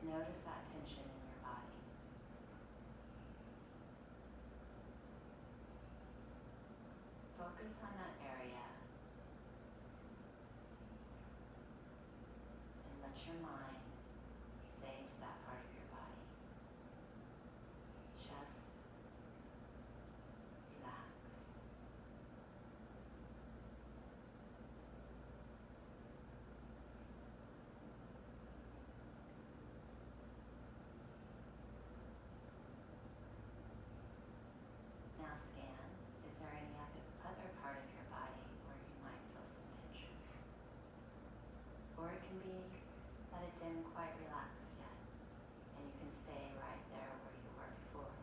notice that tension in your body. Focus on that area and let your mind say to that part of your body, just relax. Now scan, is there any other part of your body where you might feel some tension? Or it can be that it didn't quite relax yet, and you can stay right there where you were before.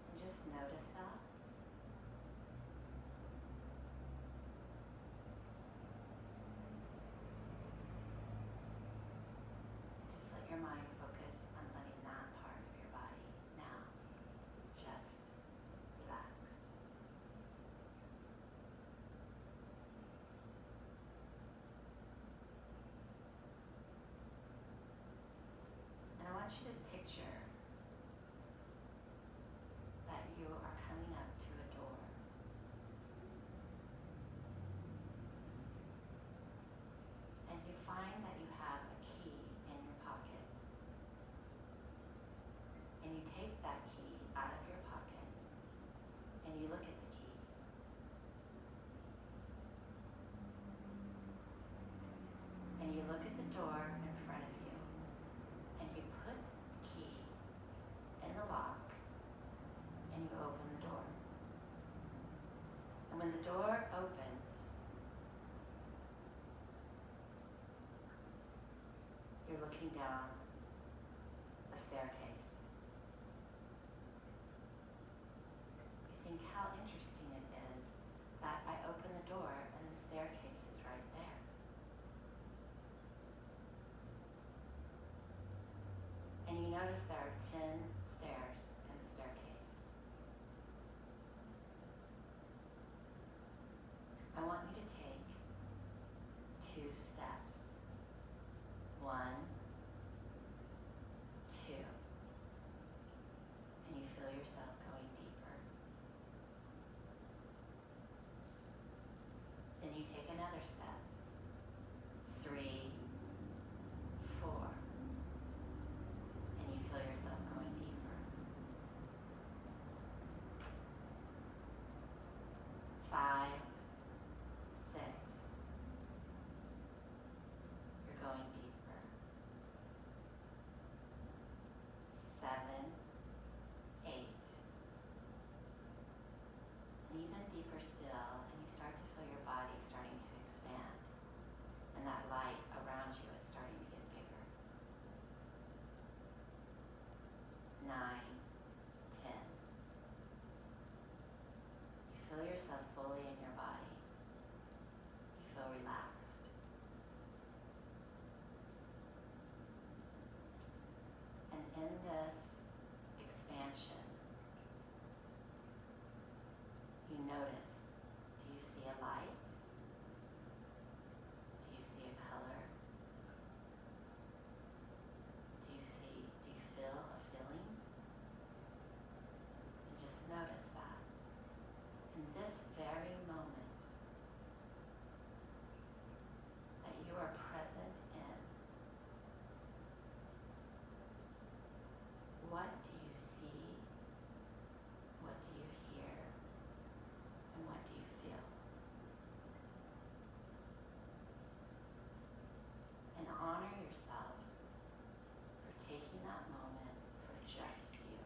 And just notice that. Just let your mind focus on letting that part of your body now just relax. And I want you to picture that you are coming up to a door. And you find that you have a key in your pocket. And you take that key out of your pocket and you look at the key. And you look at the door in front of you and you put the key in the lock and you open the door. And when the door opens, you're looking down a staircase. You think how interesting it is that I open the door and the staircase is right there. And you notice there are 10 stairs in the staircase. I want you to take 2 steps. 1, 2. And you feel yourself going deeper. Then you take another step. 3, 4. And you feel yourself going deeper. 5, 6. You're going deeper. 7, 8. And even deeper still, and you start to feel your body starting to expand. And that light around you is starting to get bigger. 9, 10. You feel yourself fully in your body. You feel relaxed. And in this expansion, you notice, do you see a light? Do you see a color? Do you feel a feeling? And just notice that. In this very moment that you are present in, what do you see? What do you hear? And what do you feel? And honor yourself for taking that moment for just you.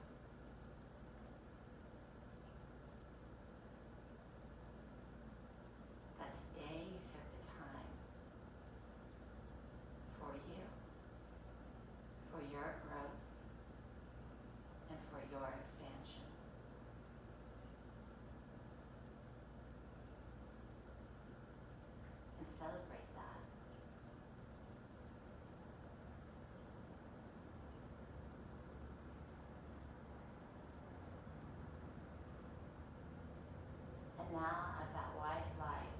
That today you took the time for you, for your growth, and for your expansion. And celebrate that. And now as that white light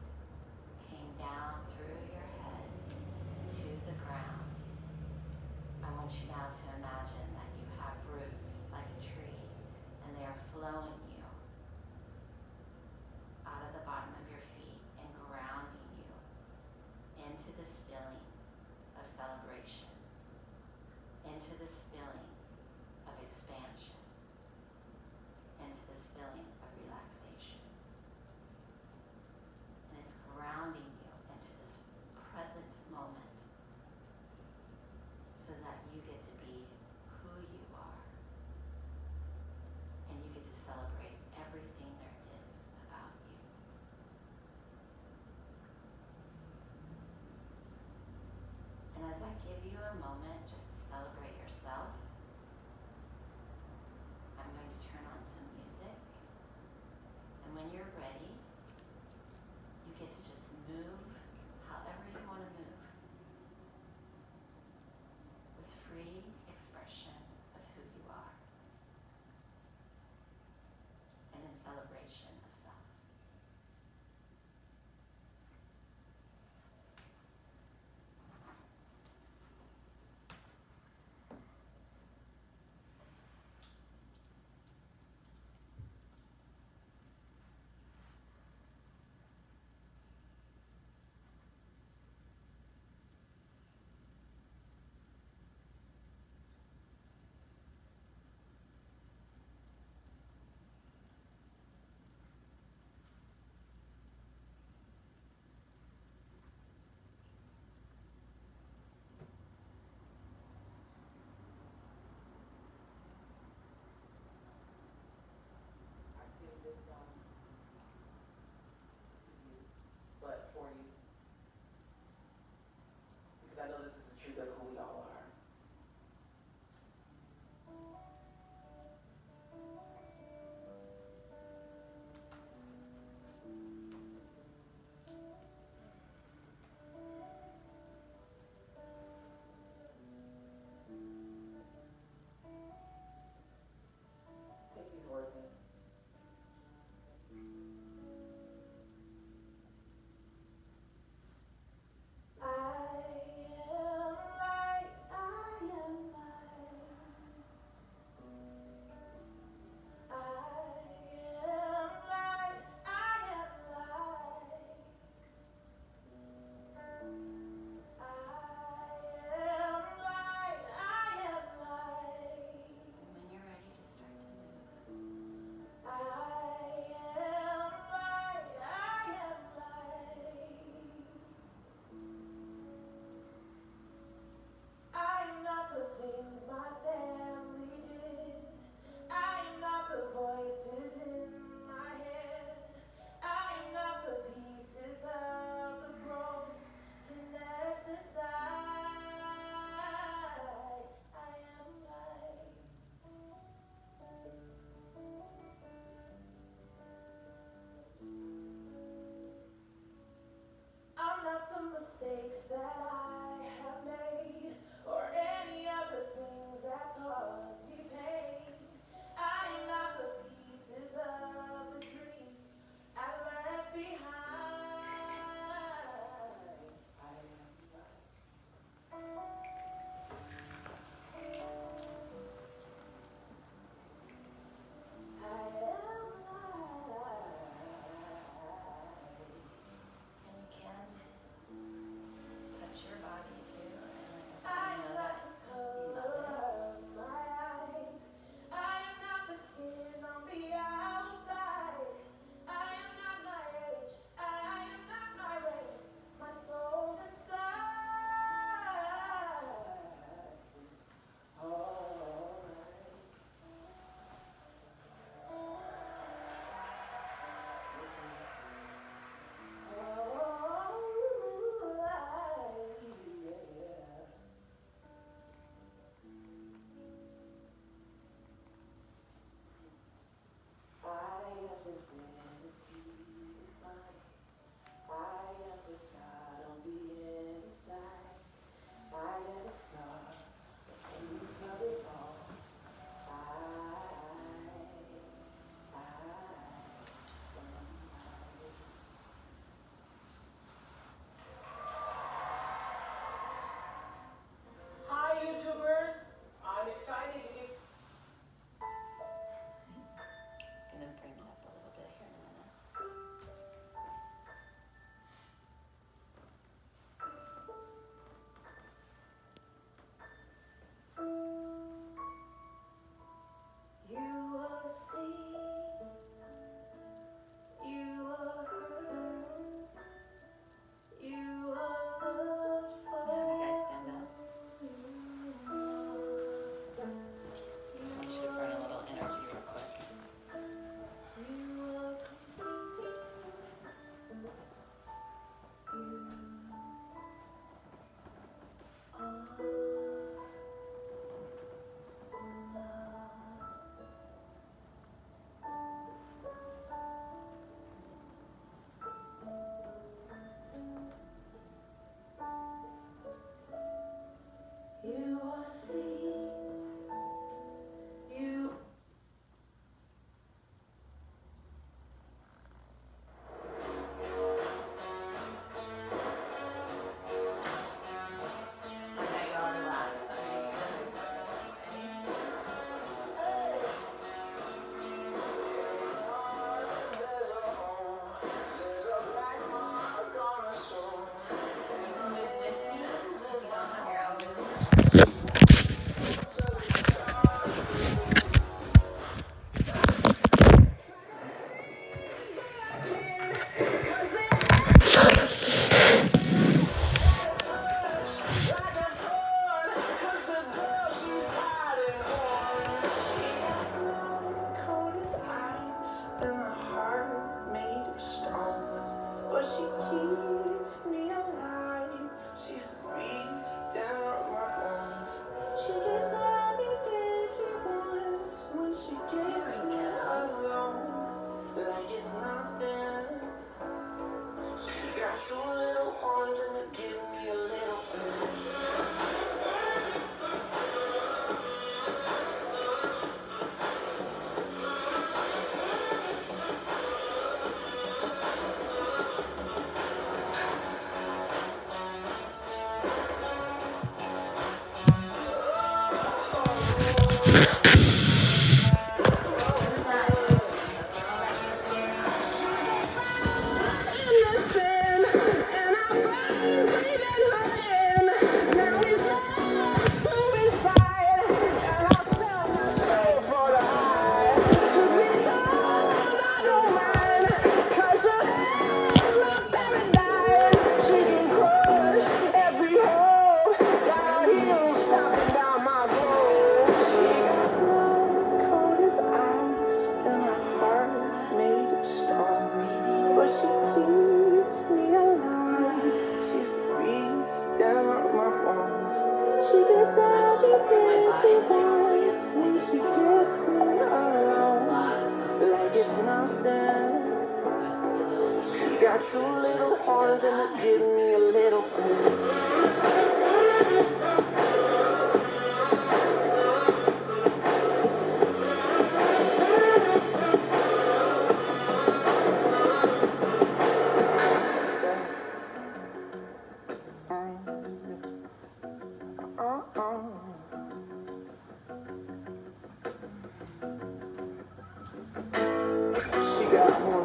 want you now to imagine that you have roots like a tree, and they are flowing you out of the bottom of your feet and grounding you into this feeling of celebration, into this feeling of expansion, into this feeling of relaxation. And it's grounding you into this present moment so that you get to be who you are, and you get to celebrate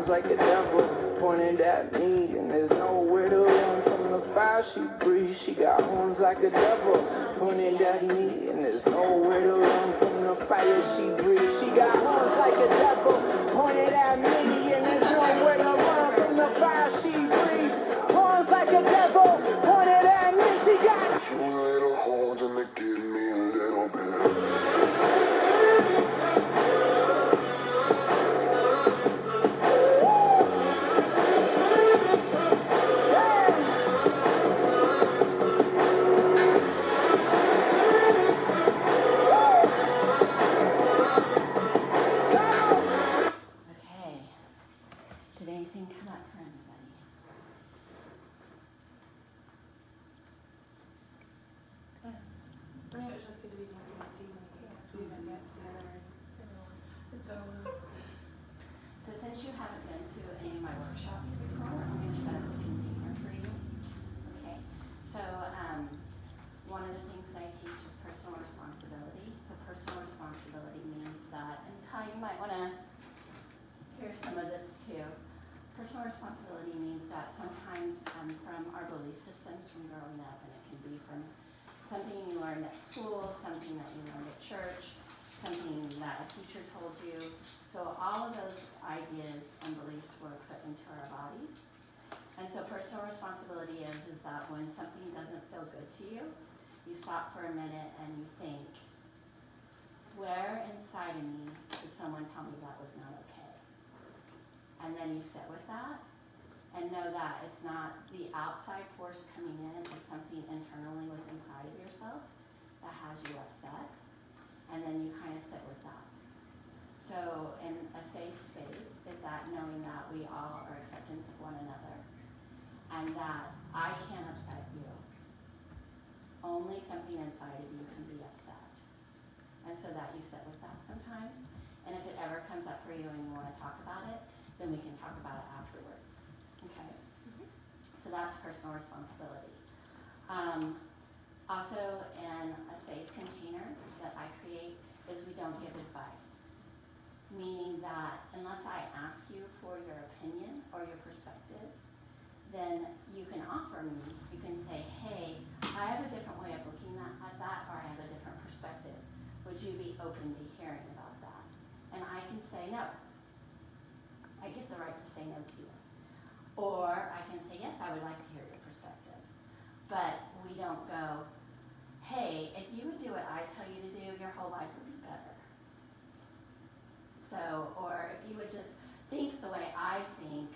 Like a devil pointed at me, and there's nowhere to run from the fire she breathes. She got horns like a devil pointed at me, and there's nowhere to run from the fire she breathes. She got horns like a devil pointed at me, and there's nowhere to run from the fire she breathes. Horns like a devil pointed at me. She got two little horns, and they give me a little bit. So since you haven't been to any of my workshops before, I'm going to set up the container for you. Okay. So one of the things that I teach is personal responsibility. So personal responsibility means that, and Kai, you might want to hear some of this too. Personal responsibility means that sometimes from our belief systems from growing up, and it can be from something you learned at school, something that you learned at church, something that a teacher told you. So all of those ideas and beliefs were put into our bodies. And so personal responsibility is that when something doesn't feel good to you, you stop for a minute and you think, where inside of me did someone tell me that was not okay? And then you sit with that and know that it's not the outside force coming in, it's something internally within inside of yourself that has you upset. And then you kind of sit with that. So in a safe space is that knowing that we all are acceptance of one another and that I can't upset you. Only something inside of you can be upset. And so that you sit with that sometimes. And if it ever comes up for you and you want to talk about it, then we can talk about it afterwards. Okay? So that's personal responsibility. Also, in a safe container that I create is we don't give advice. Meaning that unless I ask you for your opinion or your perspective, then you can offer me, you can say, hey, I have a different way of looking at that, or I have a different perspective. Would you be open to hearing about that? And I can say no. I get the right to say no to you. Or I can say, yes, I would like to hear your perspective. But we don't go, hey, if you would do what I tell you to do, your whole life would be better. So, or if you would just think the way I think,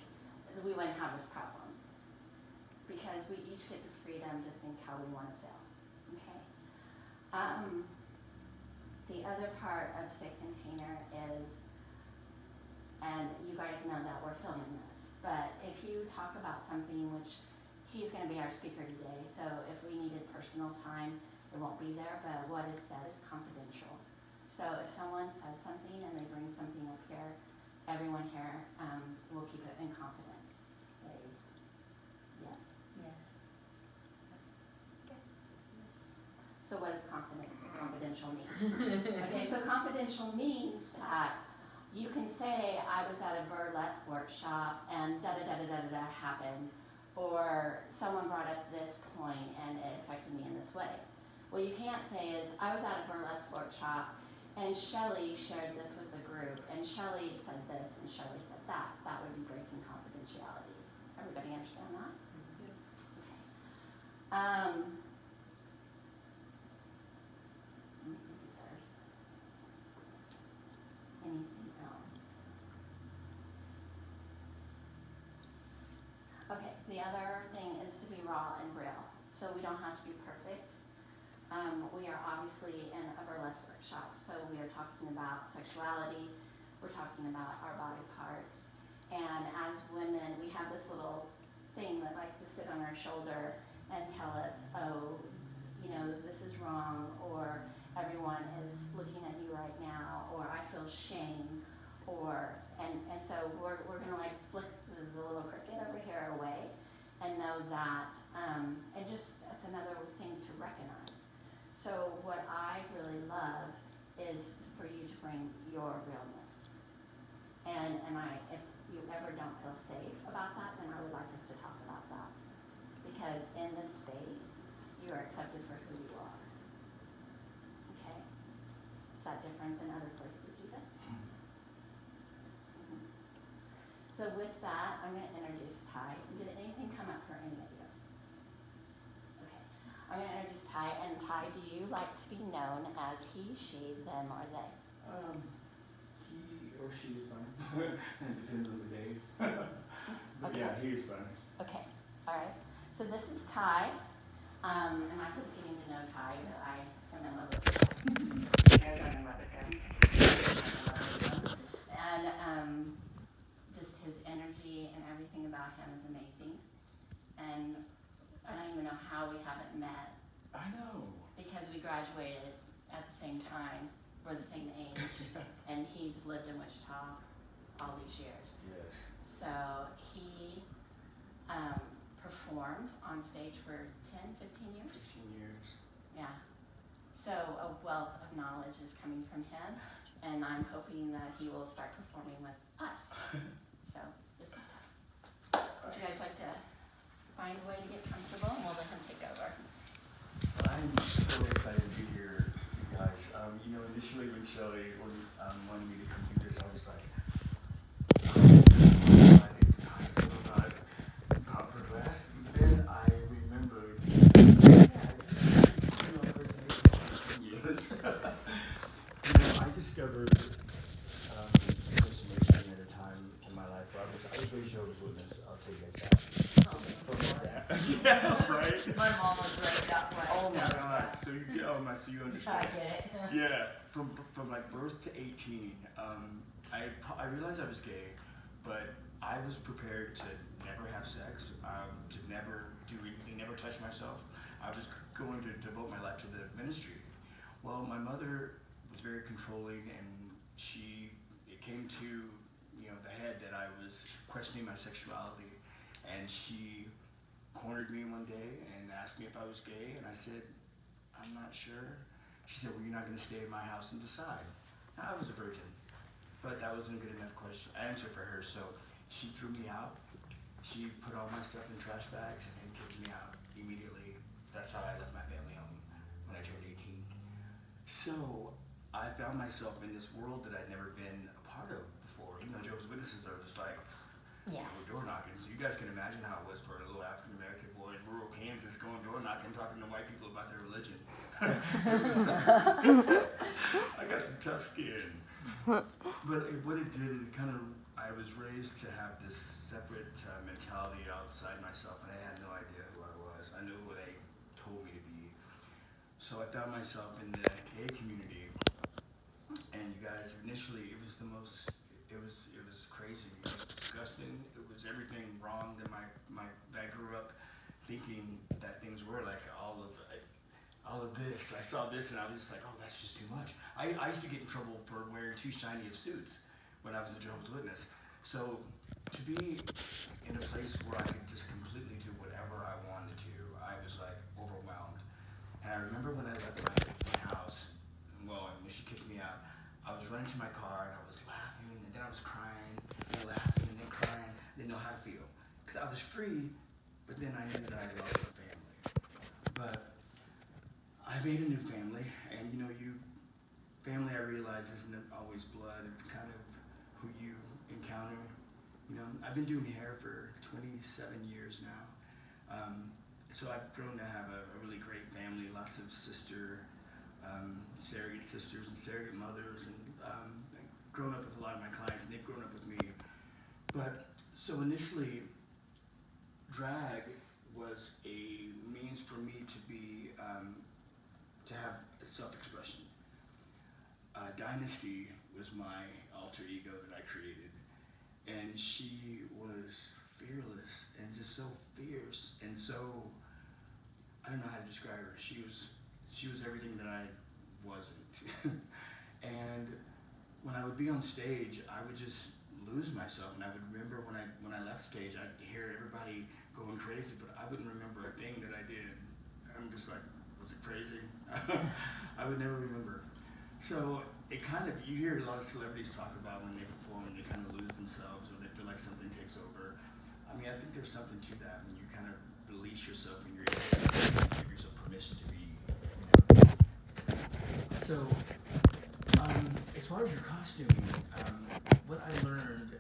we wouldn't have this problem. Because we each get the freedom to think how we want to feel. Okay? The other part of safe container is, and you guys know that we're filming this, but if you talk about something, which he's going to be our speaker today, so if we needed personal time, it won't be there, but what is said is confidential. So if someone says something and they bring something up here, everyone here will keep it in confidence. Say yes. Yes. So what does confidential mean? Okay, so confidential means that you can say, I was at a burlesque workshop and da-da-da-da-da-da happened, or someone brought up this point and it affected me in this way. What you can't say is, I was at a burlesque workshop and Shelley shared this with the group, and Shelley said this and Shelley said that. That would be breaking confidentiality. Everybody understand that? Yes. Okay. Let me think if there's anything else. Okay, the other thing is to be raw and real. So we don't have to be perfect. We are obviously in a burlesque workshop, so we are talking about sexuality, we're talking about our body parts, and as women, we have this little thing that likes to sit on our shoulder and tell us, oh, you know, this is wrong, or everyone is looking at you right now, or I feel shame, or, and so we're gonna like flick the little cricket over here away and know that, and just, that's another thing to recognize. So what I really love is for you to bring your realness. And if you ever don't feel safe about that, then I would like us to talk about that. Because in this space, you are accepted for who you are. Okay? Is that different than other places you've been? Mm-hmm. So with that, I'm going to introduce Ty. Did anything come up for any of you? Okay. I'm going to introduce Ty. And Ty, do you like to be known as he, she, them, or they? He or she is fine. It depends on the day. But Okay. yeah, he is fine. Okay. All right. So this is Ty. And I'm just getting to know Ty, but I am in love with him. You guys are in love with him. And just his energy and everything about him is amazing. And I don't even know how we haven't met. I know. Because we graduated at the same time. We're the same age. And he's lived in Wichita all these years. Yes. So he performed on stage for 10, 15 years? 15 years. Yeah. So a wealth of knowledge is coming from him, and I'm hoping that he will start performing with us. So this is tough. Would you guys like to find a way to get comfortable, and we'll let him take over? Fine. initially when Shelly wanted me to come do this, I was like, about burlesque. Then I remembered, I discovered impersonation at a time in my life where I was raised Jehovah's Witness. I'll tell you guys that. From that. Yeah, right? My mom was raised that way. Oh my God. So you understand. I get it. Yeah, from like birth to 18, I realized I was gay, but I was prepared to never have sex, to never do anything, never touch myself. I was going to devote my life to the ministry. Well, my mother was very controlling, and it came to the head that I was questioning my sexuality, and she cornered me one day and asked me if I was gay, and I said, I'm not sure. She said, well, you're not going to stay in my house and decide. Now, I was a virgin, but that wasn't a good enough answer for her, so she threw me out. She put all my stuff in trash bags and kicked me out immediately. That's how I left my family home when I turned 18. So I found myself in this world that I'd never been a part of before. Jehovah's Witnesses are just like, Yes. Door knocking. So you guys can imagine how it was for a little African American boy in rural Kansas going door knocking, talking to white people about their religion. I got some tough skin. But what it did, I was raised to have this separate mentality outside myself, and I had no idea who I was. I knew who they told me to be. So I found myself in the gay community, and you guys, initially, it was crazy. It was disgusting. It was everything wrong that I grew up thinking that things were like all of this. I saw this and I was just like, oh, that's just too much. I used to get in trouble for wearing too shiny of suits when I was a Jehovah's Witness. So to be in a place where I could just completely do whatever I wanted to, I was like overwhelmed. And I remember when I left my house, when she kicked me out, I was running to my car and I was laughing and then I was crying and laughing and then crying. Didn't know how to feel because I was free, but then I knew that I lost my family. But I made a new family, and family I realize isn't always blood. It's kind of who you encounter. I've been doing hair for 27 years now. So I've grown to have a really great family, lots of surrogate sisters and surrogate mothers, and grown up with a lot of my clients, and they've grown up with me. But so initially, drag was a means for me to have self-expression. Dynasty was my alter ego that I created, and she was fearless and just so fierce and so, I don't know how to describe her. She was everything that I wasn't. And when I would be on stage, I would just lose myself, and I would remember when I left stage, I'd hear everybody going crazy, but I wouldn't remember a thing that I did. I'm just like, was it crazy? I would never remember. So you hear a lot of celebrities talk about when they perform, they kind of lose themselves, or they feel like something takes over. I mean, I think there's something to that when you kind of release yourself and you're able to give yourself permission to be. So, as far as your costuming, what I learned,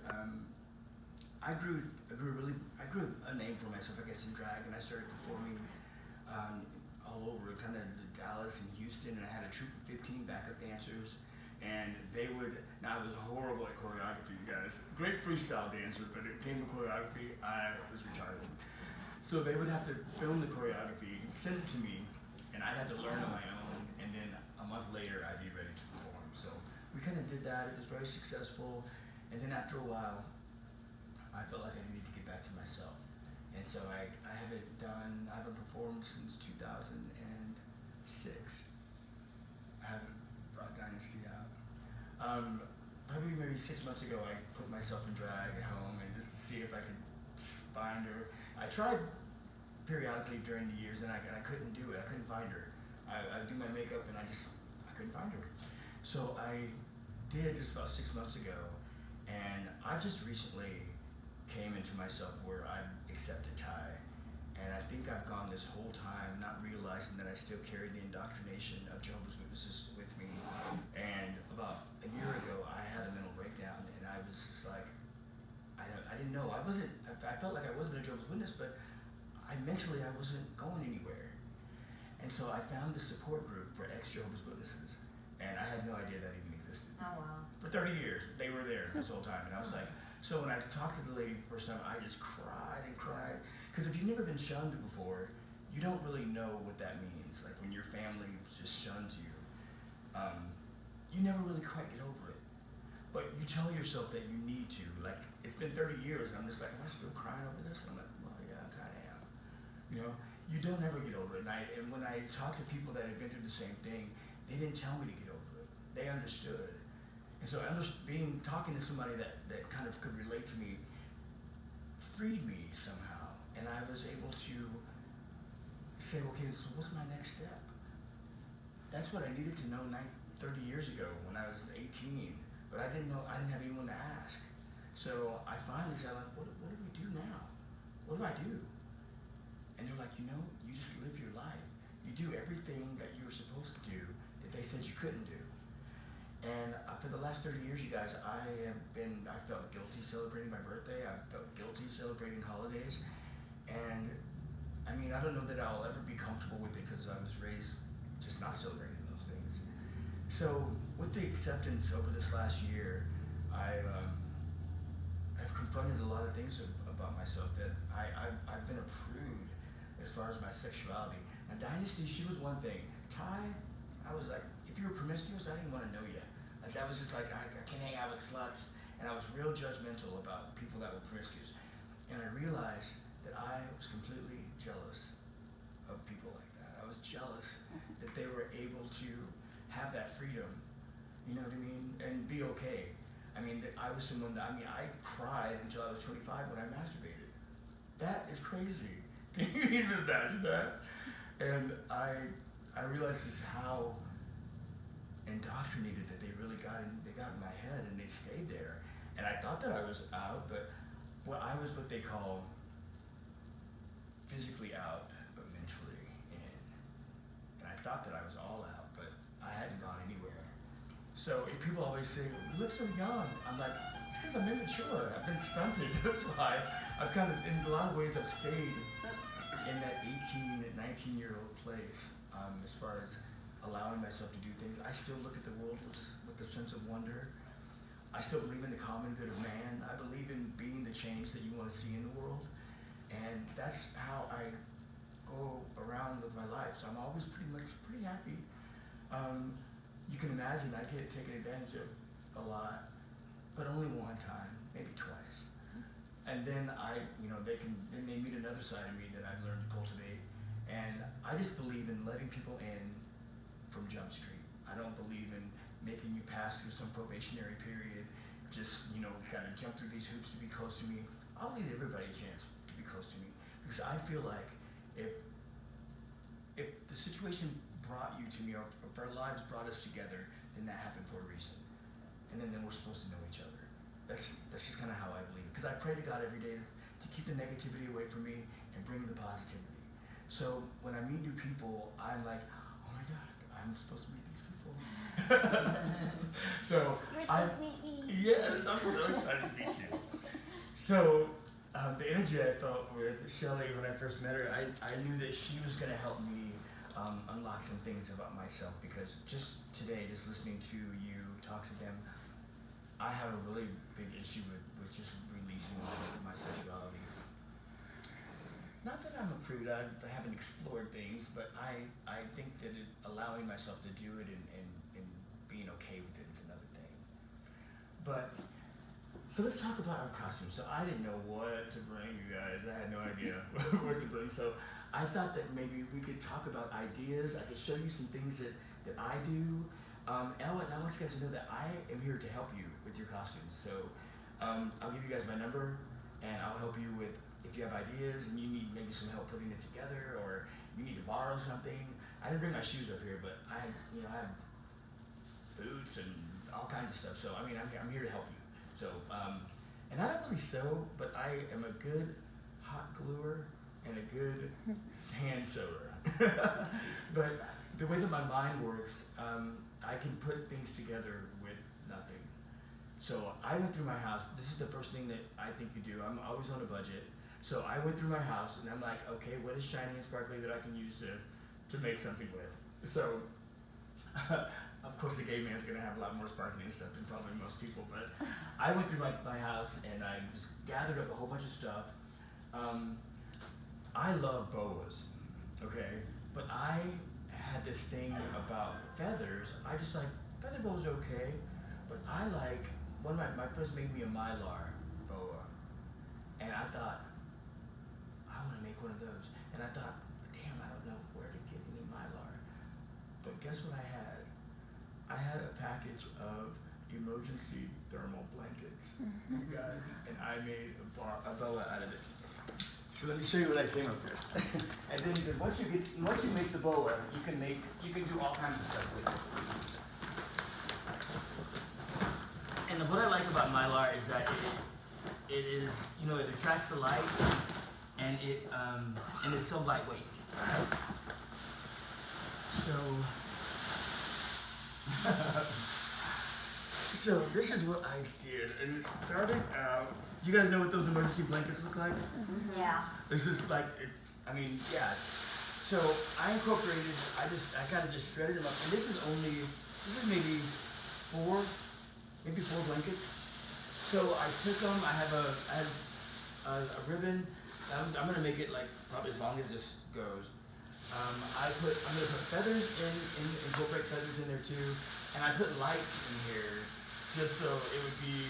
I grew a name for myself, I guess, in drag, and I started performing all over, kind of Dallas and Houston, and I had a troupe of 15 backup dancers, and I was horrible at choreography, you guys. Great freestyle dancer, but it came to choreography, I was retarded. So they would have to film the choreography, send it to me, and I'd have to learn on my own, and then a month later, I'd be ready to perform. So we kind of did that. It was very successful, and then after a while, I felt like I needed to get back to myself. And so I haven't performed since 2006. I haven't brought Dynasty out. Probably maybe 6 months ago, I put myself in drag at home and just to see if I could find her. I tried periodically during the years and I couldn't do it. I couldn't find her. I do my makeup and I couldn't find her. So I did just about 6 months ago, and I just recently came into myself where I accepted Ty, And I think I've gone this whole time not realizing that I still carry the indoctrination of Jehovah's Witnesses with me. And about a year ago, I had a mental breakdown, and I was just like, I didn't know. I felt like I wasn't a Jehovah's Witness, but mentally I wasn't going anywhere. And so I found this support group for ex-Jehovah's Witnesses, and I had no idea that even existed. Oh, wow. For 30 years, they were there this whole time, and I was like, so when I talked to the lady the first time, I just cried and cried, because if you've never been shunned before, you don't really know what that means. Like when your family just shuns you, you never really quite get over it. But you tell yourself that you need to. Like, it's been 30 years, and I'm just like, am I still crying over this? And I'm like, well, yeah, I kind of am. You know, you don't ever get over it. And when I talk to people that have been through the same thing, they didn't tell me to get over it. They understood. And so talking to somebody that kind of could relate to me freed me somehow. And I was able to say, okay, so what's my next step? That's what I needed to know 30 years ago when I was 18. But I didn't have anyone to ask. So I finally said, like, what do we do now? What do I do? And they're like, you just live your life. You do everything that you were supposed to do that they said you couldn't do. And for the last 30 years, you guys, I felt guilty celebrating my birthday. I felt guilty celebrating holidays. And I mean, I don't know that I'll ever be comfortable with it because I was raised just not celebrating those things. So with the acceptance over this last year, I've confronted a lot of things about myself that I've been a prude as far as my sexuality. Now Dynasty, she was one thing. Ty, I was like, if you were promiscuous, I didn't want to know you. Like that was just like, I can't hang out with sluts. And I was real judgmental about people that were promiscuous. And I realized that I was completely jealous of people like that. I was jealous that they were able to have that freedom, you know what I mean, and be okay. I mean, I was someone that, I cried until I was 25 when I masturbated. That is crazy. Can you even imagine that? And I realized just how indoctrinated that they really got in my head, and they stayed there. And I thought that I was out, but I was what they call physically out, but mentally in. And I thought that I was all out, but I hadn't gone anywhere. So if people always say, you look so young, I'm like, it's because I'm immature. I've been stunted. That's why I've kind of, in a lot of ways, I've stayed in that 18 and 19-year-old place as far as allowing myself to do things. I still look at the world with a sense of wonder. I still believe in the common good of man. I believe in being the change that you want to see in the world. And that's how I go around with my life. So I'm always pretty happy. You can imagine I get taken advantage of a lot, but only one time, maybe twice. And then then they meet another side of me that I've learned to cultivate. And I just believe in letting people in from Jump Street. I don't believe in making you pass through some probationary period, just, kind of jump through these hoops to be close to me. I'll leave everybody a chance to be close to me, because I feel like if the situation brought you to me, or if our lives brought us together, then that happened for a reason. And then we're supposed to know each other. That's just kind of how I believe it. Because I pray to God every day to keep the negativity away from me and bring the positivity. So when I meet new people, I'm like, oh my God, I'm supposed to meet these people. So You're supposed to meet me. Yes, I'm so excited to meet you. So the energy I felt with Shelly when I first met her, I knew that she was going to help me unlock some things about myself, because just today, just listening to you talk to them, I have a really big issue with just releasing my sexuality. Not that I'm a prude, I haven't explored things, but I think that allowing myself to do it and being okay with it is another thing. But, so let's talk about our costumes. So I didn't know what to bring, you guys. I had no idea what to bring. So I thought that maybe we could talk about ideas. I could show you some things that I do. And I want you guys to know that I am here to help you with your costumes. So I'll give you guys my number, and I'll help you with, if you have ideas and you need maybe some help putting it together, or you need to borrow something. I didn't bring my shoes up here, but I have boots and all kinds of stuff. So I'm here to help you. So and I don't really sew, but I am a good hot gluer and a good hand sewer. But the way that my mind works, I can put things together with nothing. So I went through my house. This is the first thing that I think you do. I'm always on a budget. So I went through my house and I'm like, okay, what is shiny and sparkly that I can use to make something with? So, of course, the gay man's gonna have a lot more sparkly and stuff than probably most people. But I went through my house and I just gathered up a whole bunch of stuff. I love boas, okay? But I had this thing about feathers. I just like, feather boas are okay, but I like, my friends made me a mylar boa. And I thought, I want to make one of those. And I thought, damn, I don't know where to get any mylar. But guess what I had? I had a package of emergency thermal blankets, you guys, and I made a boa out of it. So let me show you what I came up with. And then once you make the boa, you can do all kinds of stuff with it. And what I like about mylar is that it is, you know, it attracts the light, and it's so lightweight. So this is what I did, and it started out. You guys know what those emergency blankets look like? Mm-hmm. Yeah. This is like, yeah. So I incorporated. I kind of just shredded them up, and this is maybe four blankets. So I took them. I had a ribbon. I'm gonna make it like probably as long as this goes. I'm gonna put feathers incorporate feathers in there too, and I put lights in here just so it would be,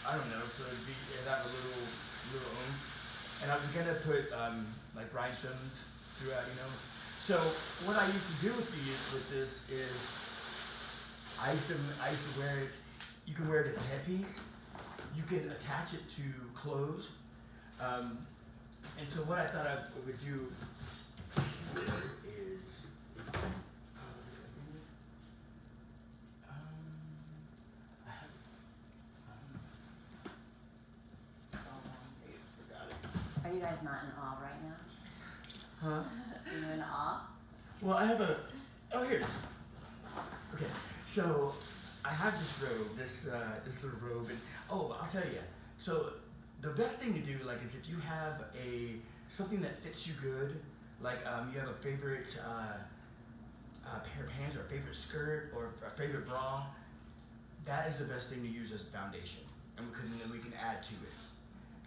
I don't know, so it'd have a little oomph. And I was gonna put like rhinestones throughout, you know. So what I used to do with this is I used to wear it. You can wear it as a headpiece. You can attach it to clothes. And so what I thought I would do is forgot it. Are you guys not in awe right now? Huh? Are you in awe? Well, I have here it is. Okay, so I have this robe, this little robe, and I'll tell you. So the best thing to do, like, is if you have something that fits you good, like you have a favorite pair of pants or a favorite skirt or a favorite bra, that is the best thing to use as a foundation, and then we can add to it.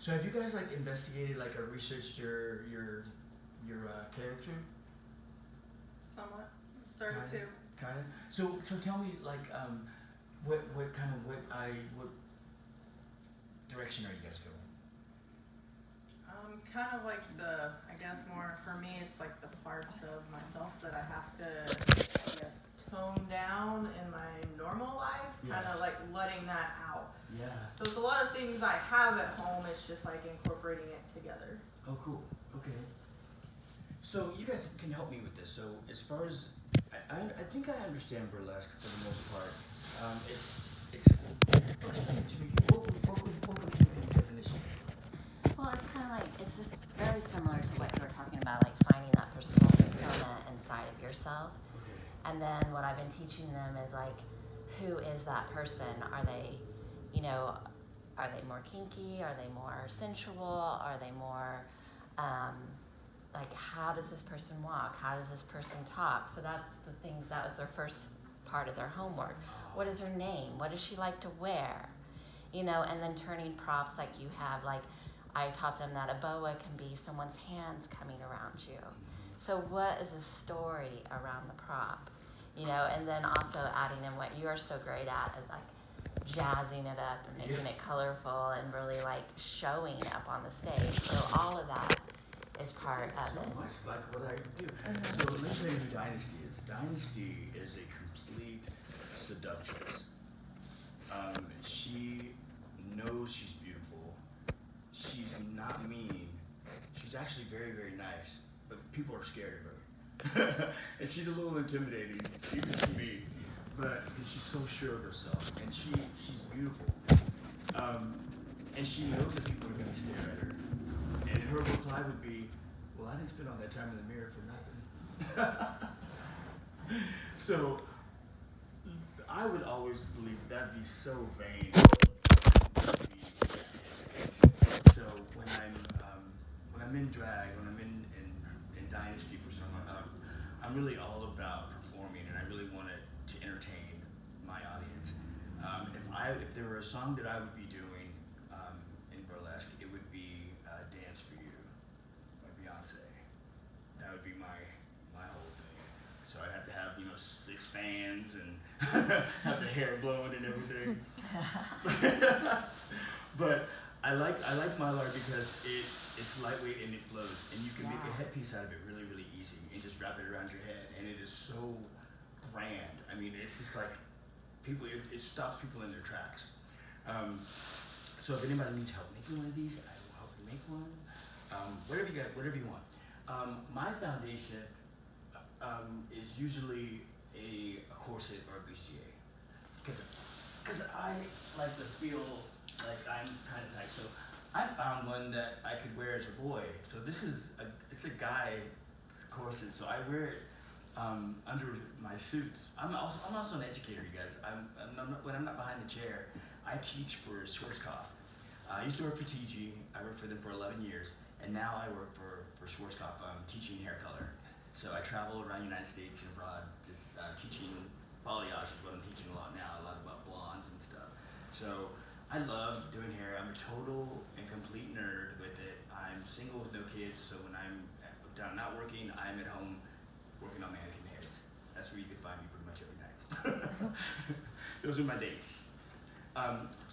So have you guys like investigated, like, or researched your character? Somewhat. Started to. Kind of. So tell me, like, what direction are you guys going? Kind of like I guess more for me, it's like the parts of myself that I have to, I guess, tone down in my normal life. Yes. Kind of like letting that out. Yeah. So it's a lot of things I have at home. It's just like incorporating it together. Oh, cool. Okay. So you guys can help me with this. So as far as I think I understand burlesque for the most part. Explain to me. What would be the definition? Well, it's kind of like, it's just very similar to what you were talking about, like finding that personal persona inside of yourself. Okay. And then what I've been teaching them is like, who is that person? Are they, are they more kinky? Are they more sensual? Are they more, like, how does this person walk? How does this person talk? So that's the thing, that was their first part of their homework. What is her name? What does she like to wear? And then turning props, like you have, like, I taught them that a boa can be someone's hands coming around you. So what is the story around the prop? And then also adding in what you're so great at is like jazzing it up and making it colorful and really like showing up on the stage. So all of that is part of so it. Much like what I do. Mm-hmm. So let me tell you who Dynasty is. Dynasty is a complete seductress. She knows she's beautiful. She's not mean. She's actually very, very nice, but people are scared of her. And she's a little intimidating, even to me, but because she's so sure of herself, and she's beautiful. And she knows that people are going to stare at her. And her reply would be, Well, I didn't spend all that time in the mirror for nothing. So, I would always believe that'd be so vain. So when I'm in drag, when I'm in Dynasty for someone, I'm really all about performing, and I really want to entertain my audience. If there were a song that I would be doing in burlesque, it would be "Dance for You" by Beyonce. That would be my whole thing. So I'd have to have 6 fans and have the hair blowing and everything. But I like mylar because it's lightweight and it flows, and you can make a headpiece out of it really, really easy and just wrap it around your head, and it is so grand. I mean, it's just like it stops people in their tracks. So if anybody needs help making one of these, I will help you make one. Whatever you want. My foundation is usually a corset or a bustier, because I like to feel like I'm kind of tight. So I found one that I could wear as a boy. So it's a guy's corset. So I wear it under my suits. I'm also an educator, you guys. When I'm not behind the chair, I teach for Schwarzkopf. I used to work for TG. I worked for them for 11 years, and now I work for Schwarzkopf. I'm teaching hair color. So I travel around the United States and abroad, just teaching balayage is what I'm teaching a lot now, a lot about blondes and stuff. So I love doing hair. I'm a total and complete nerd with it. I'm single with no kids, so when I'm not working, I'm at home working on mannequin heads. That's where you can find me pretty much every night. Those are my dates.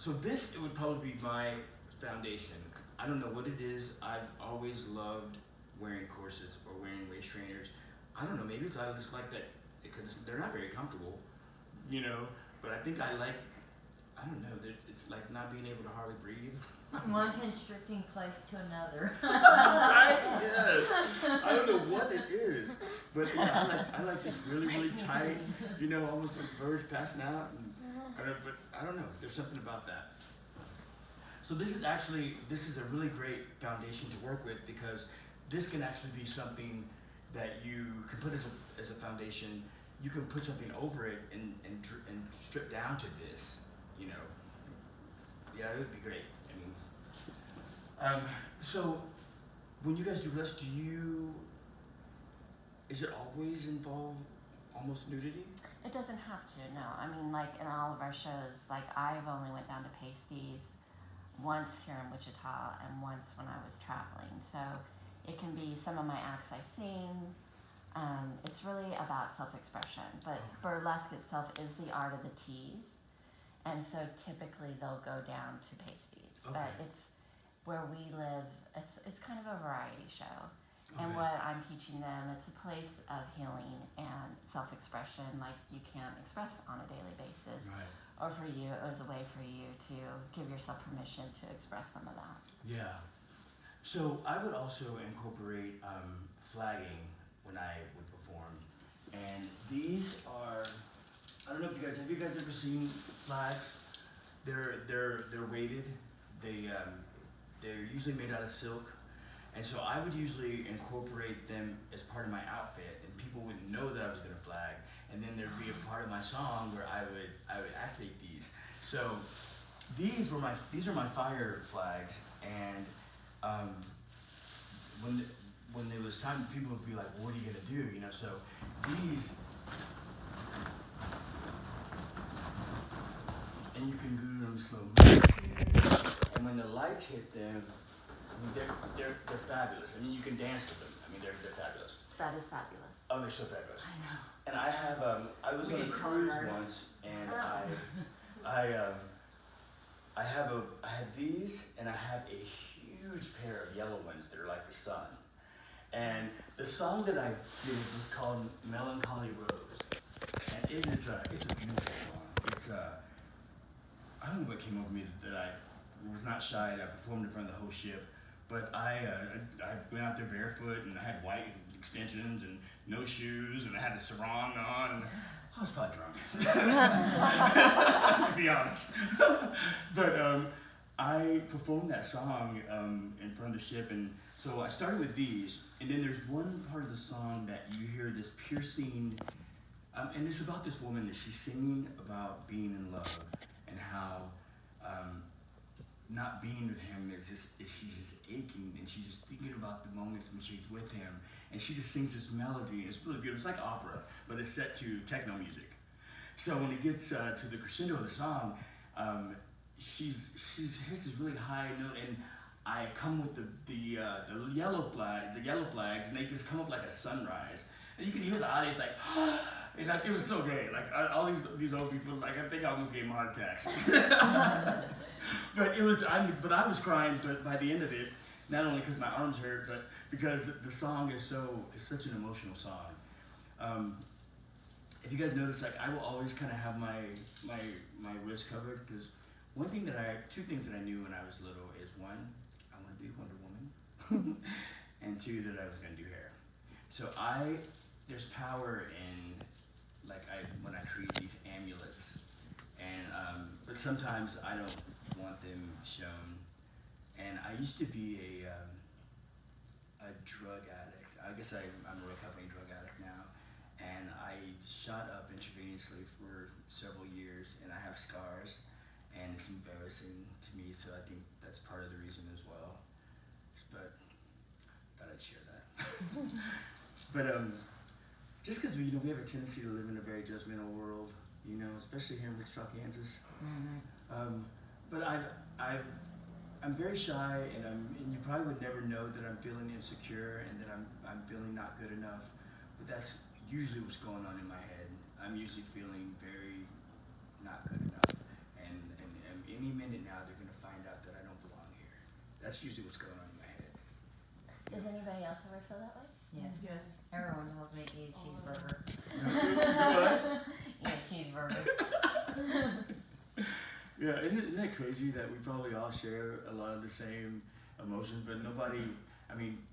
So it would probably be my foundation. I don't know what it is. I've always loved wearing corsets or wearing waist trainers. I don't know, maybe it's I just like that because they're not very comfortable, but I think I don't know, it's like not being able to hardly breathe. One constricting place to another. Right? Yes. I don't know what it is, but I like this really, really tight, almost like birds passing out. But I don't know, there's something about that. So this is a really great foundation to work with, because this can actually be something that you can put as a foundation. You can put something over it and strip down to this, Yeah, it would be great. So when you guys do this, is it always involved almost nudity? It doesn't have to, no. I mean, like in all of our shows, like I've only went down to pasties once here in Wichita and once when I was traveling. So it can be some of my acts I sing. It's really about self-expression, but burlesque itself is the art of the tease. And so typically they'll go down to pasties, but it's where we live. It's kind of a variety show. And what I'm teaching them, it's a place of healing and self-expression like you can't express on a daily basis. Right. Or for you, it was a way for you to give yourself permission to express some of that. Yeah. So I would also incorporate flagging when I would perform. And these are, I don't know if have you guys ever seen flags? They're weighted. They're usually made out of silk. And so I would usually incorporate them as part of my outfit, and people wouldn't know that I was gonna flag. And then there'd be a part of my song where I would activate these. So these are my fire flags, and when there was time, people would be like, well, what are you gonna do? So these, and you can do them slow. And when the lights hit them, they're fabulous. You can dance with them. They're fabulous. That is fabulous. Oh, they're so fabulous. I know. And I have I was on a cruise once, and I had these, and I have a huge pair of yellow ones that are like the sun. And the song that I did was called Melancholy Rose, and it's a beautiful song. I don't know what came over me that I was not shy. I performed in front of the whole ship. But I went out there barefoot, and I had white extensions and no shoes, and I had a sarong on. And I was probably drunk, to be honest. But I performed that song in front of the ship, and so I started with these, and then there's one part of the song that you hear this piercing, and it's about this woman that she's singing about being in love and how not being with him she's just aching, and she's just thinking about the moments when she's with him, and she just sings this melody, and it's really beautiful. It's like opera, but it's set to techno music. So when it gets to the crescendo of the song, she's hits this really high note, and I come with the yellow flags, and they just come up like a sunrise, and you can hear the audience like, and like, it was so great. Like all these old people, like I think I almost gave them heart attacks. But I was crying, but by the end of it, not only because my arms hurt, but because the song is such an emotional song. If you guys notice, like I will always kind of have my wrist covered, because two things that I knew when I was little is, one, I want to be Wonder Woman, and two, that I was going to do hair. So there's power in when I create these amulets, and but sometimes I don't want them shown. And I used to be a drug addict. I guess I'm a recovering drug addict now, and I shot up intravenously for several years, and I have scars, and it's embarrassing to me, so I think that's part of the reason as well. But thought I'd share that. But just because we have a tendency to live in a very judgmental world, especially here in Wichita, Kansas. Mm-hmm. But I'm very shy, and you probably would never know that I'm feeling insecure and that I'm feeling not good enough. But that's usually what's going on in my head. I'm usually feeling very not good enough, and any minute now they're gonna find out that I don't belong here. That's usually what's going on in my head. Does anybody else ever feel that way? Yes. Everyone tells me eat a cheeseburger. What? Eat a cheeseburger. Yeah, isn't that crazy that we probably all share a lot of the same emotions, but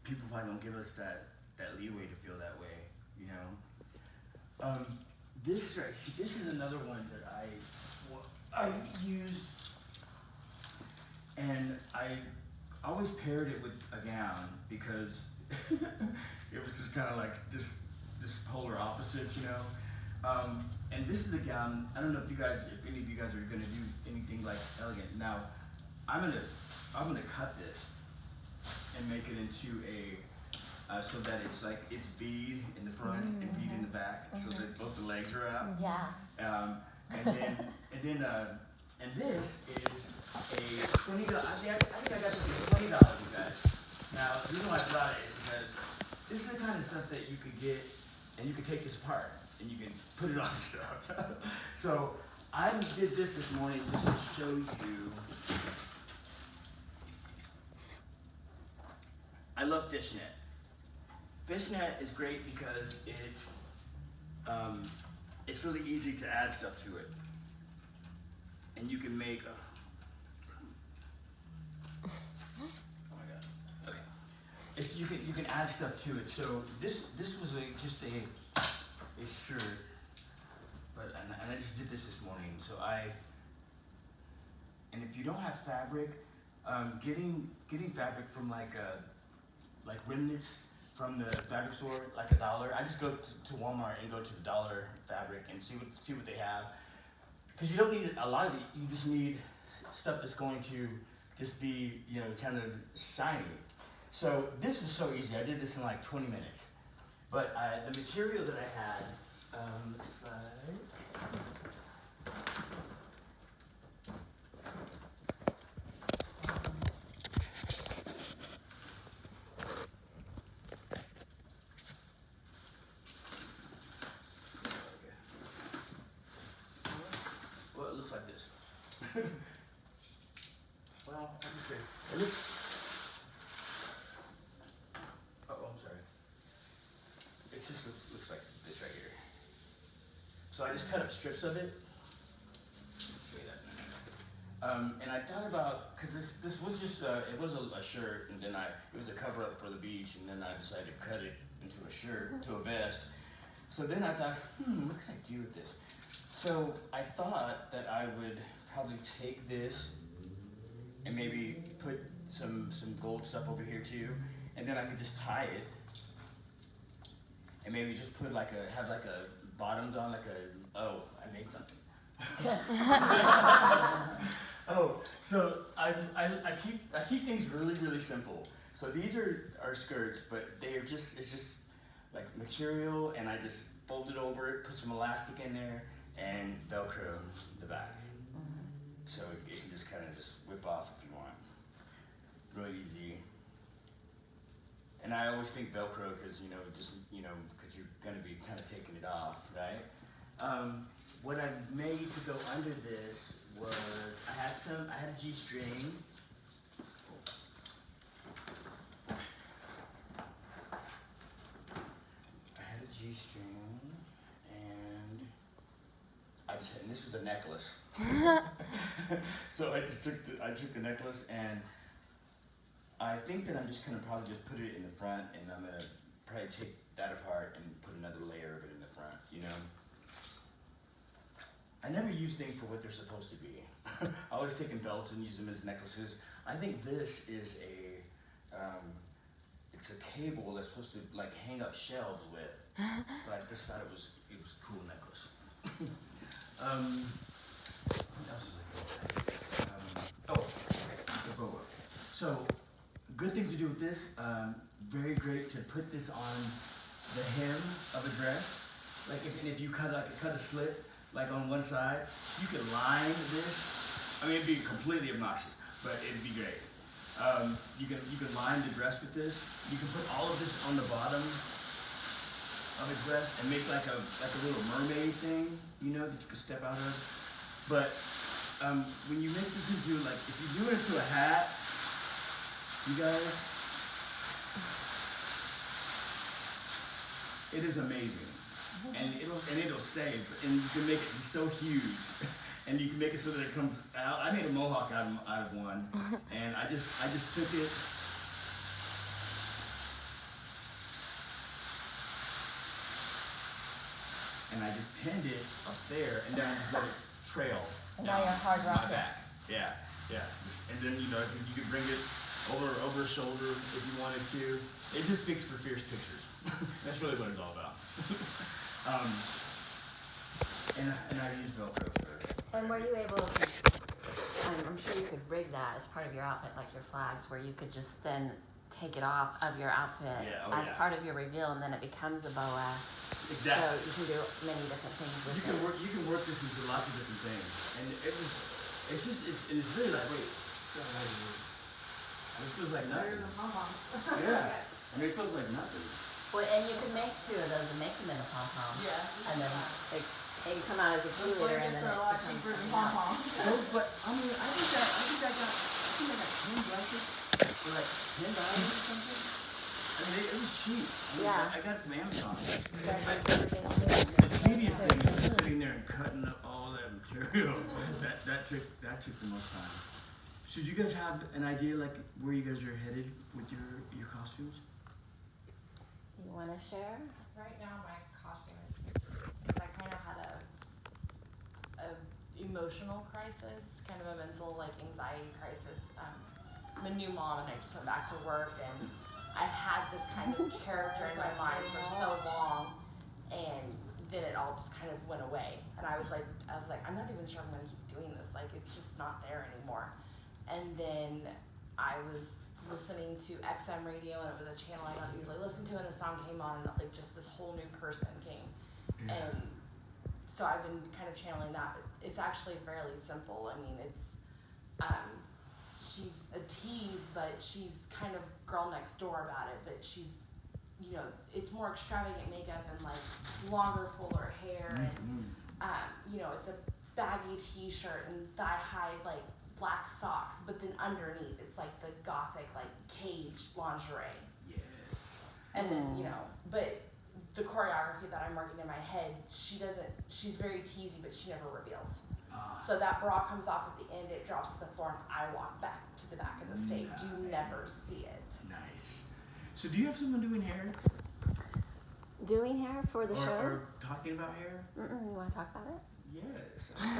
people probably don't give us that leeway to feel that way, This is another one that I used, and I always paired it with a gown because it was just kind of like this polar opposite, And this is a gown. I don't know if any of you guys are gonna do anything like elegant. Now, I'm gonna cut this and make it into so that it's bead in the front and bead in the back, so that both the legs are out. Yeah. And this is a $20. I think I got this for $20, you guys. Now, the reason why I brought it is because this is the kind of stuff that you could get, and you could take this apart, and you can put it on stuff. So I did this morning just to show you. I love fishnet. Fishnet is great because it's really easy to add stuff to it, and you can make. You can add stuff to it. So this was just a shirt, and I just did this morning. So and if you don't have fabric, getting fabric from like remnants from the fabric store, like $1. I just go to Walmart and go to the dollar fabric and see what they have, because you don't need a lot of it. You just need stuff that's going to just be kind of shiny. So this was so easy. I did this in like 20 minutes. But the material that I had, well, it looks like this. Well, it looks. I'm sorry. It just looks like this right here. So I just cut up strips of it. Show you that. And I thought about, because this was just it was a shirt, and then it was a cover up for the beach, and then I decided to cut it into a shirt, to a vest. So then I thought, what can I do with this? So I thought that I would probably take this and maybe put some gold stuff over here too, and then I could just tie it, and maybe just put have like a bottoms on, oh, I made something. Oh, so I keep things really, really simple. So these are skirts, but it's just like material, and I just fold it over it, put some elastic in there, and Velcro the back. So it can just kind of just whip off if you want. Really easy. And I always think Velcro because, because you're going to be kind of taking it off, right? What I made to go under this was, I had a G-string. G-string, and this was a necklace. So I took the necklace, and I think that I'm just gonna probably just put it in the front, and I'm gonna probably take that apart and put another layer of it in the front, I never use things for what they're supposed to be. I always take belts and use them as necklaces. I think this is it's a cable that's supposed to like hang up shelves with. But I just thought it was a cool necklace. What else is the boa. So, good thing to do with this. Very great to put this on the hem of a dress. Like if you cut a slit like on one side, you could line this. I mean, it'd be completely obnoxious, but it'd be great. You can line the dress with this. You can put all of this on the bottom of a dress and make like a little mermaid thing, that you could step out of. But when you make this into if you do it into a hat, you guys, it is amazing, and it'll stay. And you can make it so huge, and you can make it so that it comes out. I made a mohawk out of one, and I just took it. And I just pinned it up there, and then I just let it trail Now down you're hard my rocking. back. Yeah. And then you could bring it over a shoulder if you wanted to. It just makes for fierce pictures. That's really what it's all about. And I use Velcro for. And were you able to, I'm sure you could rig that as part of your outfit, like your flags, where you could just then take it off of your outfit as part of your reveal, and then it becomes a boa. Exactly. So you can do many different things with it. You can work this into lots of different things, and it's really lightweight. It feels like nothing. Yeah. I mean, it feels like nothing. Well, and you can make two of those and make them in a pom-pom. Yeah. And then it can come out as a cheerleader, and then it a lot becomes cheaper than something else. pom-poms. But I mean, I think I got 10 blankets for like $10 or something. I mean, it was cheap. Yeah. I got it from Amazon. That's everything on there. The tedious thing is just sitting there and cutting up all that material. that took the most time. So do you guys have an idea like where you guys are headed with your costumes? You want to share? Right now, my costume is, because I kind of had a emotional crisis, kind of a mental anxiety crisis. I'm a new mom, and I just went back to work, and I had this kind of character in my mind for so long, and then it all just kind of went away. And I was like, I'm not even sure I'm gonna keep doing this. It's just not there anymore. And then I was listening to XM radio, and it was a channel I don't usually listen to, and the song came on, and just this whole new person came. Yeah. And so I've been kind of channeling that. It's actually fairly simple. I mean, it's she's a tease, but she's kind of girl next door about it. But she's, it's more extravagant makeup and longer, fuller hair, and it's a baggy T-shirt and thigh-high black socks. But then underneath, it's the gothic cage lingerie. Yes. And then but the choreography that I'm working in my head, she's very teasy, but she never reveals. So that bra comes off at the end, it drops to the floor, and I walk back to the back of the stage. Nice. You never see it. Nice. So do you have someone doing hair? Doing hair for the show? Or talking about hair? You want to talk about it? Yes.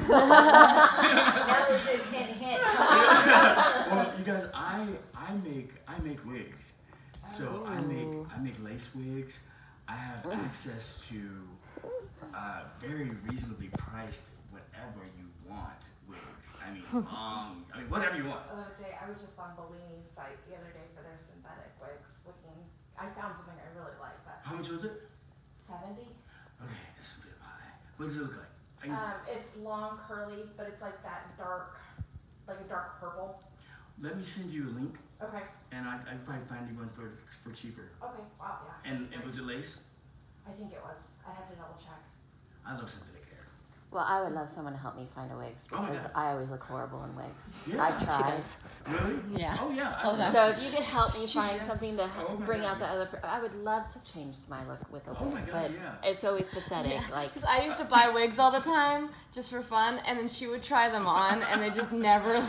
That was his hint. Well, you guys, I make wigs. So I make lace wigs. I have access to very reasonably priced whatever you want wigs. I mean, whatever you want. I was gonna say, I was just on Bellini's site the other day for their synthetic wigs looking. I found something I really like, but How much was it? 70. Okay, that's a bit high. What does it look like? It's long, curly, but it's like that dark, like a dark purple. Let me send you a link, Okay. and I can probably find you one for cheaper. Okay. Wow. Yeah. And was it lace? I think it was. I'd have to double check. I love synthetic hair. Well, I would love someone to help me find a wigs Oh my because God. I always look horrible in wigs. Yeah. I've She tried. Really? Yeah. Oh yeah. All the time. So if you could help me find does. something to Oh my bring God. out the other, I would love to change my look with a wig, Oh my God, but yeah. it's always pathetic. Like, Because I used to buy wigs all the time just for fun, and then she would try them on, and they just never.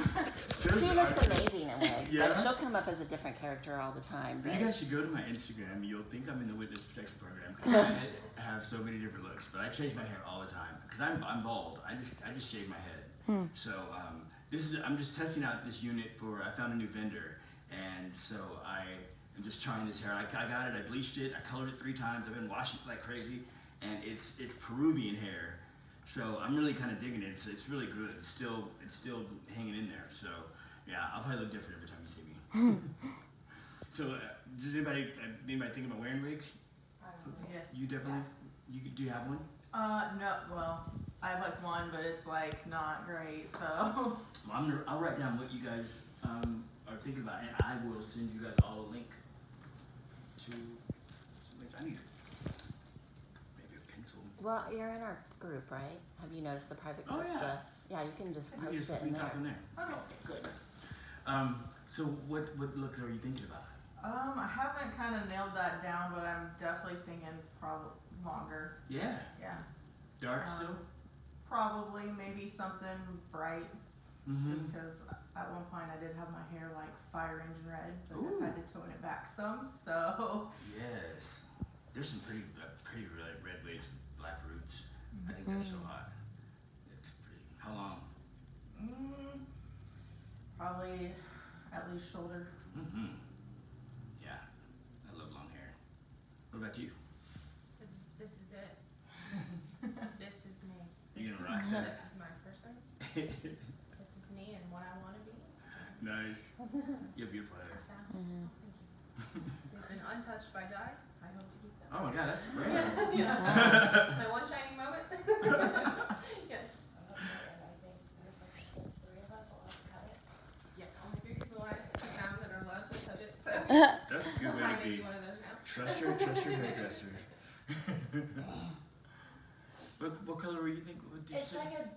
she looks amazing in wigs, Yeah? but she'll come up as a different character all the time. But But you guys should go to my Instagram. You'll think I'm in the witness protection program because I have so many different looks. But I change my hair all the time because I'm bald. I just shave my head. So I'm just testing out this unit for. I found a new vendor, and so I am just trying this hair. I got it. I bleached it. I colored it 3 times. I've been washing it like crazy, and it's Peruvian hair. So I'm really kind of digging it. It's really good. It's still hanging in there. So yeah, I'll probably look different every time you see me. So does anybody think about wearing wigs? Yes. You definitely. Do you have one? No. Well, I have like one, but it's like not great. So. Well, I'll write down what you guys are thinking about, and I will send you guys all a link to some wigs. I need maybe a pencil. well, you're in our group, right? Have you noticed the private Oh, group? yeah. Yeah, you can just We can post just it in talk there. in there. Oh. Good. So what looks are you thinking about? I haven't kind of nailed that down, but I'm definitely thinking probably longer. Yeah. Yeah. Dark still? Probably maybe something bright. Mm-hmm. Because at one point I did have my hair like fire engine red, but Ooh. I had to tone it back some. So. Yes. There's some pretty red wigs with black roots. I think that's so hot. It's pretty. How long? Probably at least shoulder. Mm-hmm. Yeah. I love long hair. What about you? This is it. This is me. You gonna rock This that? is my person. This is me and what I want to be. Nice. You have beautiful hair. They've been untouched by dye. I hope to keep them. Oh my God, that's great. Yeah. My one shining moment. Yes. And I think there's like 3 of us allowed to cut it. Yes, only 3 people I found that are allowed to touch it. So That's a good way I to may be. be one of those now. Trust your hairdresser. What color were you thinking? What did you It's say? like a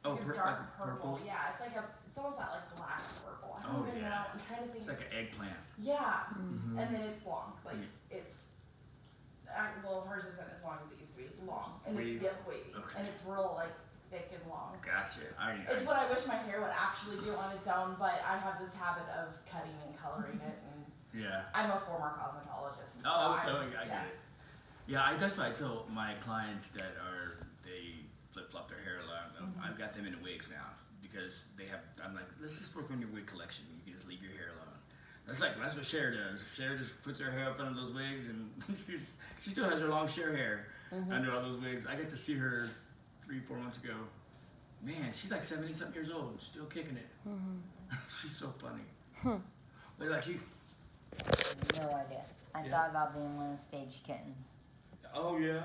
Oh, dark like a purple. Yeah, it's almost that like black purple. I Oh, don't even yeah. know. I'm trying to think. It's like an eggplant. Yeah, Mm-hmm. and then it's long. Like Yeah. it's. Well, hers isn't as long as it used to be. Long, and Wavy. it's wavy, Okay. and it's real like thick and long. Gotcha. It's what I wish my hair would actually do on its own, but I have this habit of cutting and coloring it, and Yeah. I'm a former cosmetologist. Oh, so so I get it. Yeah, that's what I tell my clients that they flip flop their hair a lot. I've got them into wigs now because I'm like, let's just work on your wig collection. You can just leave your hair alone. That's what Cher does. Cher just puts her hair up under those wigs, and she still has her long Cher hair under all those wigs. I got to see her 3-4 months ago. Man, she's like 70-something years old, still kicking it. She's so funny. What about you? No idea. I Yeah. thought about being one of the stage kittens. Oh yeah,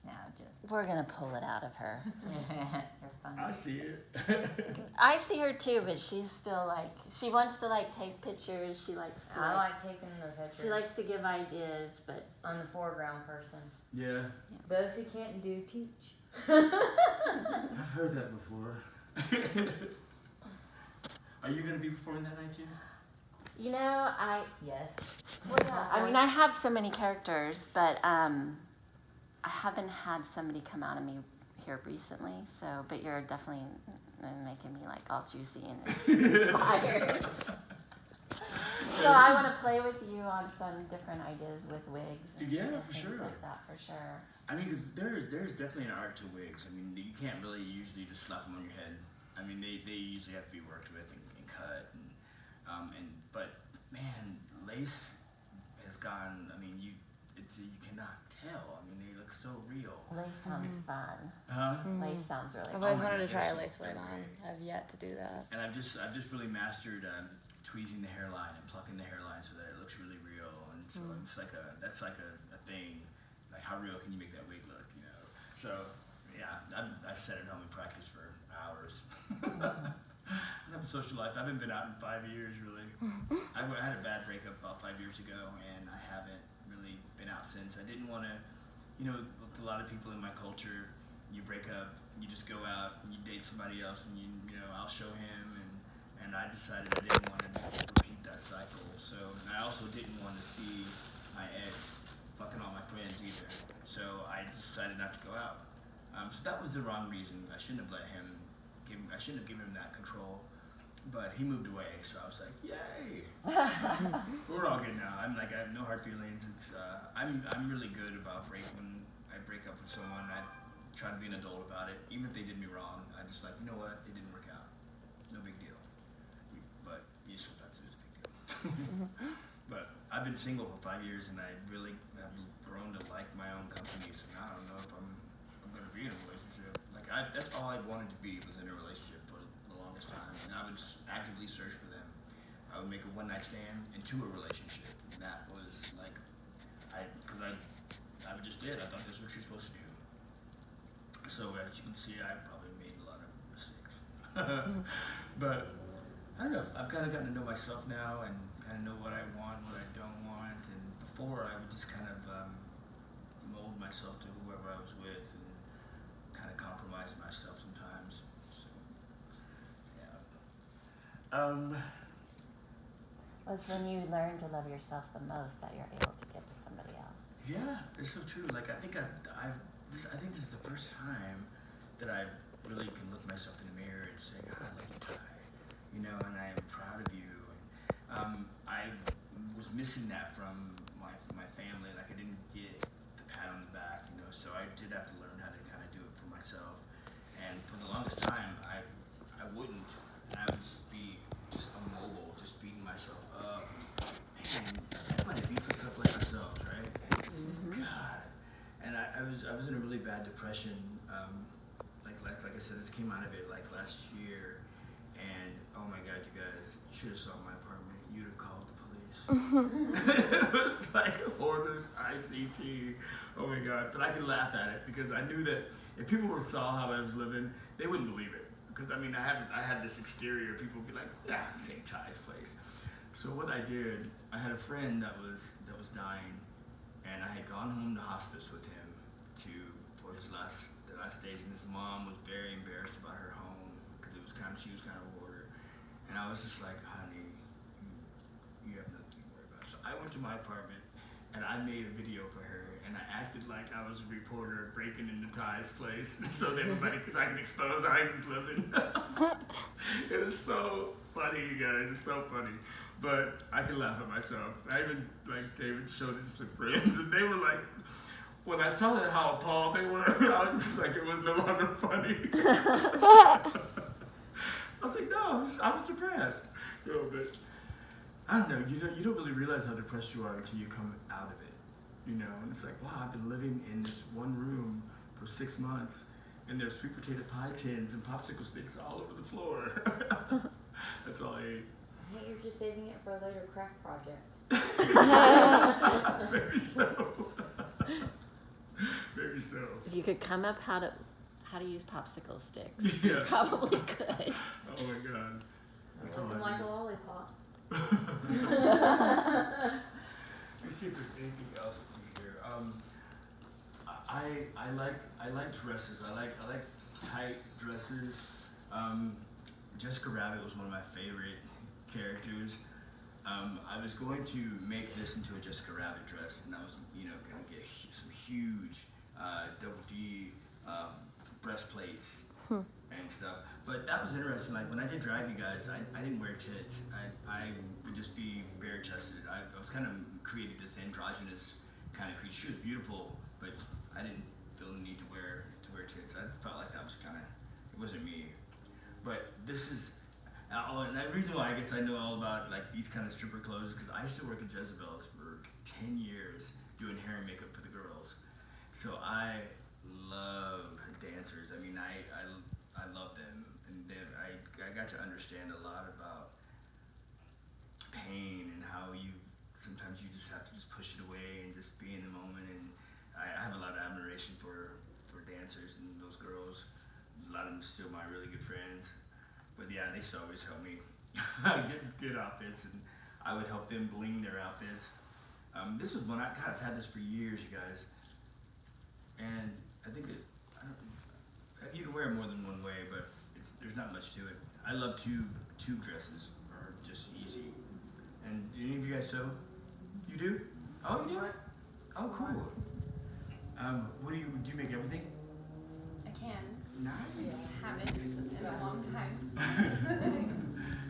No, just. We're gonna pull it out of her. You're funny. I see it. I see her too, but she's still like, she wants to like take pictures. She likes to. I like taking the pictures. She likes to give ideas, but. I'm the foreground person. Yeah, Those who can't do, teach. I've heard that before. Are you gonna be performing that night too? You know, Yes. I mean, I have so many characters, but I haven't had somebody come out of me here recently. So, but you're definitely making me like all juicy and inspired. So I want to play with you on some different ideas with wigs and, Yeah, and for things sure. like that, for sure. I mean, 'cause there's definitely an art to wigs. I mean, you can't really usually just slap them on your head. I mean, they usually have to be worked with and cut but man, lace has gone. I mean, you cannot tell. I mean, they look so real. Lace sounds fun. Huh? Lace sounds really I've fun. always my wanted to God, try a they're lace so wig on. great. I've yet to do that. And I've just really mastered tweezing the hairline and plucking the hairline so that it looks really real. And so it's like that's like a thing. Like, how real can you make that wig look? You know. So yeah, I've sat at home and practiced for hours. I have a social life. I haven't been out in 5 years really. I had a bad breakup about 5 years ago, and I haven't really been out since. I didn't want to, with a lot of people in my culture, you break up, you just go out, and you date somebody else, and I'll show him, and I decided I didn't want to repeat that cycle. So, and I also didn't want to see my ex fucking all my friends either. So I decided not to go out. So that was the wrong reason. I shouldn't have given him that control. But he moved away, so I was like, yay! We're all good now. I have no hard feelings. It's I'm really good about when I break up with someone. I try to be an adult about it, even if they did me wrong. I'm just like, you know what? It didn't work out. No big deal. But sometimes it is a big deal. But I've been single for 5 years, and I really have grown to like my own company. So now I don't know if I'm going to be in a relationship. That's all I wanted to be, was in a relationship for the longest time, and I would actively search for them. I would make a one-night stand into a relationship, and that was I just did. I thought that's what you're supposed to do. So as you can see, I probably made a lot of mistakes. But I don't know. I've kind of gotten to know myself now, and kind of know what I want, what I don't want. And before, I would just kind of mold myself to whoever I was with, and kind of compromise myself sometimes. So yeah. Was when you learn to love yourself the most that you're able to give to somebody else. Yeah, it's so true. Like, I think I think this is the first time that I really can look myself in the mirror and say, God, I love you, Ty. And I am proud of you. And I was missing that from my family. Like, I didn't get the pat on the back, so I did have to learn how to kind of do it for myself. And for the longest time, I wouldn't. And I would just be immobile, just beating myself up. Man, everybody beats themselves like ourselves, right? Mm-hmm. God. And I was in a really bad depression. Like I said, I just came out of it last year. And oh my God, you guys, you should have saw my apartment. You'd have called the police. It was like Hoarders ICT. Oh my God. But I could laugh at it because I knew that if people saw how I was living, they wouldn't believe it. Because I had this exterior. People would be like, St. Ty's place. So what I did, I had a friend that was dying, and I had gone home to hospice with him for the last days. And his mom was very embarrassed about her home because she was kind of a hoarder. And I was just like, honey, you have nothing to worry about. So I went to my apartment, and I made a video for her, and I acted like I was a reporter breaking into Ty's place so that I could expose how he was living. It was so funny, you guys. It's so funny. But I can laugh at myself. I even David showed it to some friends, and they were like, when I saw how appalled they were, I was just like, it was no longer funny. I was like, no, I was depressed. But I don't know. You don't really realize how depressed you are until you come out of it. And it's like, wow, I've been living in this one room for 6 months, and there's sweet potato pie tins and popsicle sticks all over the floor. That's all I ate. I think you're just saving it for a later craft project. Maybe so. Maybe so. If you could come up how to use popsicle sticks, Yeah. you probably could. Oh my God. That's all Looking I like do. a lollipop. Let's see if there's anything else in here. I like dresses. I like tight dresses. Jessica Rabbit was one of my favorite characters. I was going to make this into a Jessica Rabbit dress, and I was going to get some huge double D breastplates and stuff. But that was interesting. Like when I did drag, you guys, I didn't wear tits. I would just be bare chested. I was kind of created this androgynous kind of creature. She was beautiful, but I didn't feel the need to wear tits. I felt like that was kind of, it wasn't me. But this is, and the reason why I guess I know all about like these kind of stripper clothes because I used to work at Jezebel's for 10 years doing hair and makeup for the girls. So I love dancers. I mean, I love them, and then I got to understand a lot about pain and how sometimes you just have to just push it away and just be in the moment. And I have a lot of admiration for dancers and those girls. A lot of them still my really good friends. But yeah, they used to always help me get good outfits, and I would help them bling their outfits. This was one I've had this for years, you guys. And I think you can wear it more than one way, but there's not much to it. I love tube dresses, are just easy. And do any of you guys sew? You do? Oh, you do? Oh, cool. What do you make everything? I can. Nice. I haven't in a long time.